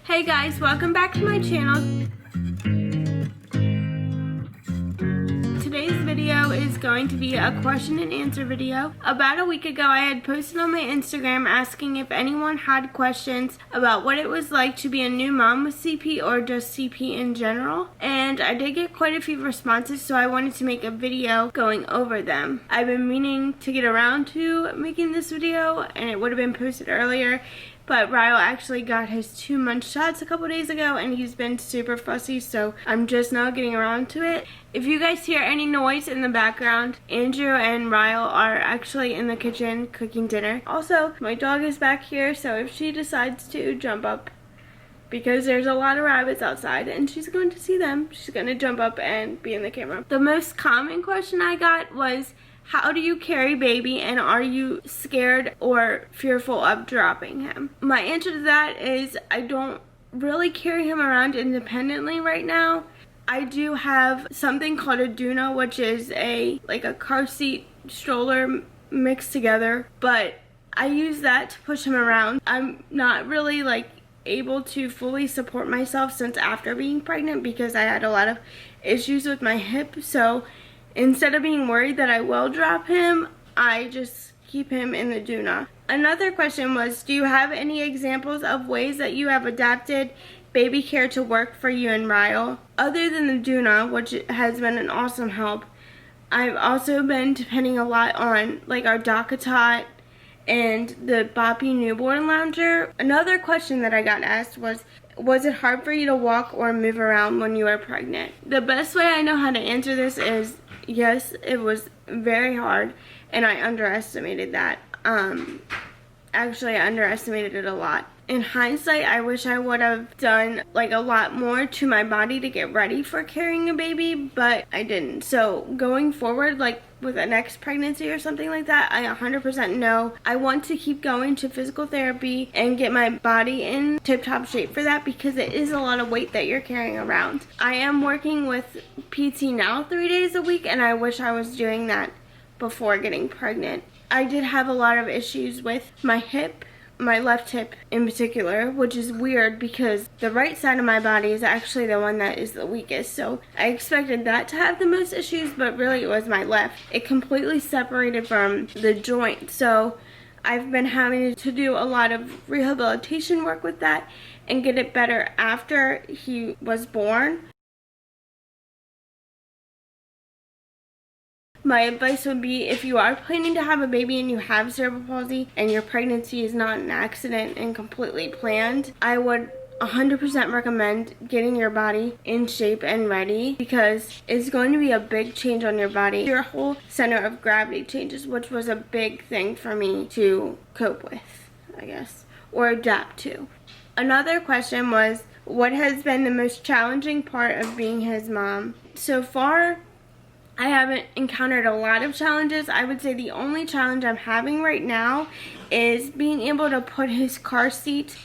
Hey guys, welcome back to my channel. Today's video is going to be a question and answer video. About a week ago, I had posted on my Instagram asking if anyone had questions about what it was like to be a new mom with CP or just CP in general. And I did get quite a few responses, so I wanted to make a video going over them. I've been meaning to get around to making this video, and it would have been posted earlier. But Ryle actually got his 2-month shots a couple days ago, and he's been super fussy, so I'm just now getting around to it. If you guys hear any noise in the background, Andrew and Ryle are actually in the kitchen cooking dinner. Also, my dog is back here, so if she decides to jump up, because there's a lot of rabbits outside and she's going to see them, she's going to jump up and be in the camera. The most common question I got was, how do you carry baby, and are you scared or fearful of dropping him? My answer to that is I don't really carry him around independently right now. I do have something called a Duna, which is like a car seat stroller mixed together, but I use that to push him around. I'm not really able to fully support myself since after being pregnant because I had a lot of issues with my hip, so instead of being worried that I will drop him, I just keep him in the Duna. Another question was, do you have any examples of ways that you have adapted baby care to work for you and Ryle? Other than the Duna, which has been an awesome help, I've also been depending a lot on our DockATot and the Boppy newborn lounger. Another question that I got asked was it hard for you to walk or move around when you were pregnant? The best way I know how to answer this is yes, it was very hard, and I underestimated that. Actually, I underestimated it a lot. In hindsight, I wish I would have done a lot more to my body to get ready for carrying a baby, but I didn't. So going forward, with the next pregnancy or something like that, I 100% know I want to keep going to physical therapy and get my body in tip-top shape for that, because it is a lot of weight that you're carrying around. I am working with PT now 3 days a week, and I wish I was doing that before getting pregnant. I did have a lot of issues with my hip, my left hip in particular, which is weird because the right side of my body is actually the one that is the weakest. So I expected that to have the most issues, but really it was my left. It completely separated from the joint. So I've been having to do a lot of rehabilitation work with that and get it better after he was born. My advice would be, if you are planning to have a baby and you have cerebral palsy and your pregnancy is not an accident and completely planned, I would 100% recommend getting your body in shape and ready, because it's going to be a big change on your body. Your whole center of gravity changes, which was a big thing for me to cope with, I guess, or adapt to. Another question was, what has been the most challenging part of being his mom? So far, I haven't encountered a lot of challenges. I would say the only challenge I'm having right now is being able to put his car seat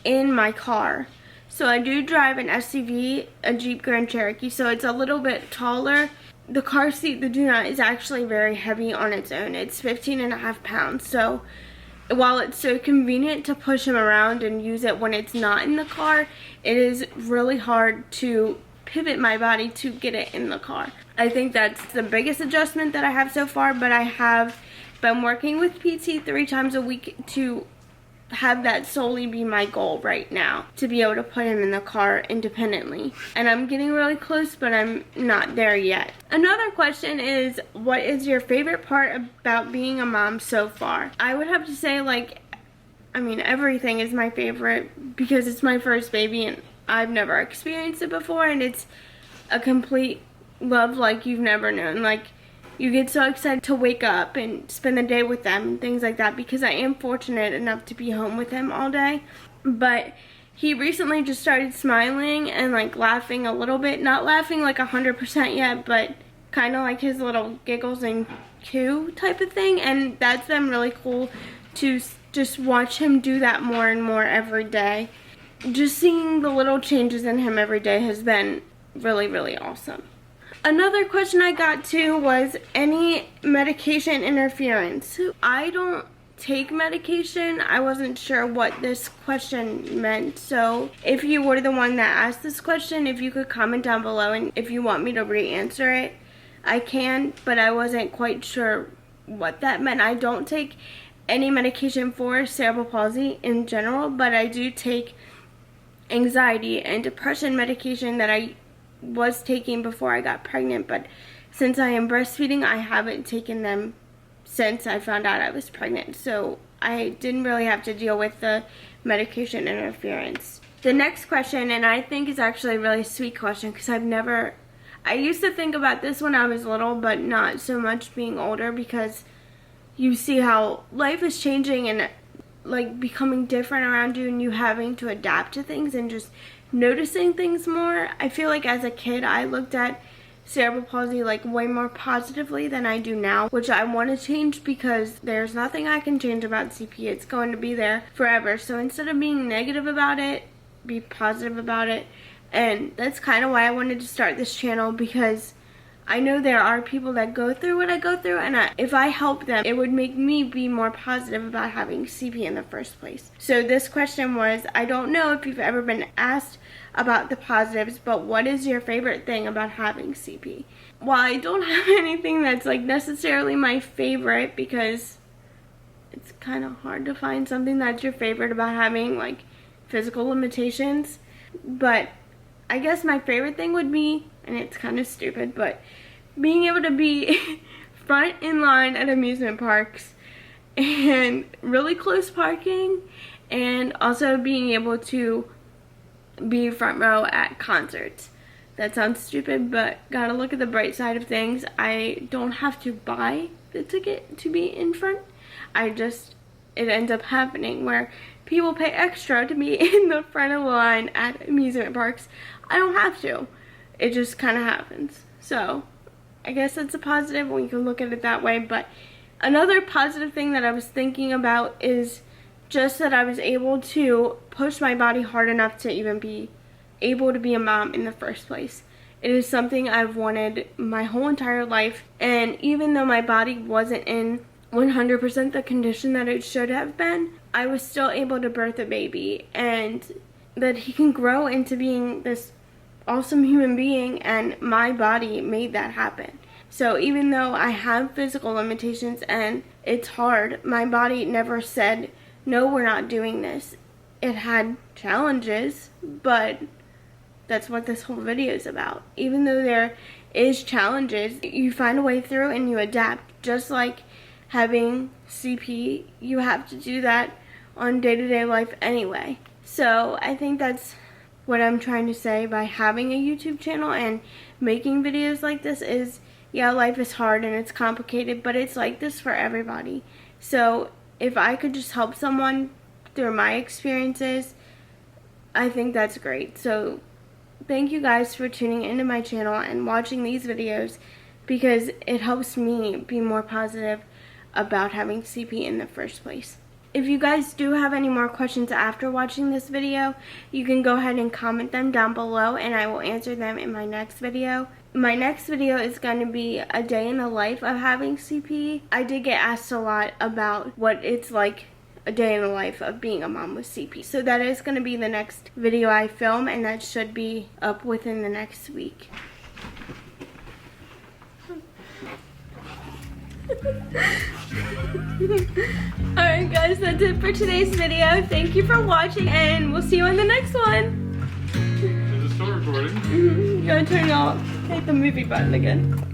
in my car. So I do drive an SUV, a Jeep Grand Cherokee, so it's a little bit taller. The car seat, the Duna, is actually very heavy on its own. It's 15.5 pounds. So while it's so convenient to push him around and use it when it's not in the car, it is really hard to pivot my body to get it in the car. I think that's the biggest adjustment that I have so far, but I have been working with PT 3 times a week to have that solely be my goal right now, to be able to put him in the car independently. And I'm getting really close, but I'm not there yet. Another question is, what is your favorite part about being a mom so far? I would have to say, everything is my favorite because it's my first baby and I've never experienced it before, and it's a complete love like you've never known. You get so excited to wake up and spend the day with them and things like that, because I am fortunate enough to be home with him all day. But he recently just started smiling and laughing a little bit, not laughing 100% yet, but kind of his little giggles and coo type of thing, and that's been really cool to just watch him do that more and more every day. Just seeing the little changes in him every day has been really, really awesome. Another question I got to was any medication interference. I don't take medication. I wasn't sure what this question meant, so if you were the one that asked this question, if you could comment down below, and if you want me to re-answer it, I can, but I wasn't quite sure what that meant. I don't take any medication for cerebral palsy in general, but I do take anxiety and depression medication that I was taking before I got pregnant, but since I am breastfeeding, I haven't taken them since I found out I was pregnant, so I didn't really have to deal with the medication interference. The next question, and I think is actually a really sweet question, because I used to think about this when I was little, but not so much being older, because you see how life is changing and like becoming different around you, and you having to adapt to things and just noticing things more. I feel like as a kid I looked at cerebral palsy like way more positively than I do now, which I want to change, because there's nothing I can change about CP. It's going to be there forever. So instead of being negative about it, be positive about it. And that's kind of why I wanted to start this channel, because I know there are people that go through what I go through, and if I help them, it would make me be more positive about having CP in the first place. So this question was, I don't know if you've ever been asked about the positives, but what is your favorite thing about having CP? Well, I don't have anything that's like necessarily my favorite, because it's kind of hard to find something that's your favorite about having like physical limitations. But I guess my favorite thing would be, and it's kind of stupid, but being able to be front in line at amusement parks and really close parking, and also being able to be front row at concerts. That sounds stupid, but gotta look at the bright side of things. I don't have to buy the ticket to be in front. It ends up happening where people pay extra to be in the front of the line at amusement parks. I don't have to. It just kind of happens. So I guess that's a positive when you can look at it that way. But another positive thing that I was thinking about is just that I was able to push my body hard enough to even be able to be a mom in the first place. It is something I've wanted my whole entire life, and even though my body wasn't in 100% the condition that it should have been, I was still able to birth a baby, and that he can grow into being this awesome human being, and my body made that happen. So even though I have physical limitations and it's hard, my body never said, no, we're not doing this. It had challenges, but that's what this whole video is about. Even though there is challenges, you find a way through and you adapt. Just like having CP, you have to do that on day-to-day life anyway. So I think that's what I'm trying to say by having a YouTube channel and making videos like this is, yeah, life is hard and it's complicated, but it's like this for everybody. So if I could just help someone through my experiences, I think that's great. So thank you guys for tuning into my channel and watching these videos, because it helps me be more positive about having CP in the first place. If you guys do have any more questions after watching this video, you can go ahead and comment them down below and I will answer them in my next video. My next video is going to be a day in the life of having CP. I did get asked a lot about what it's like a day in the life of being a mom with CP. So that is going to be the next video I film, and that should be up within the next week. Alright guys, that's it for today's video. Thank you for watching, and we'll see you in the next one. Is it still recording? You gotta turn it off. Hit the movie button again.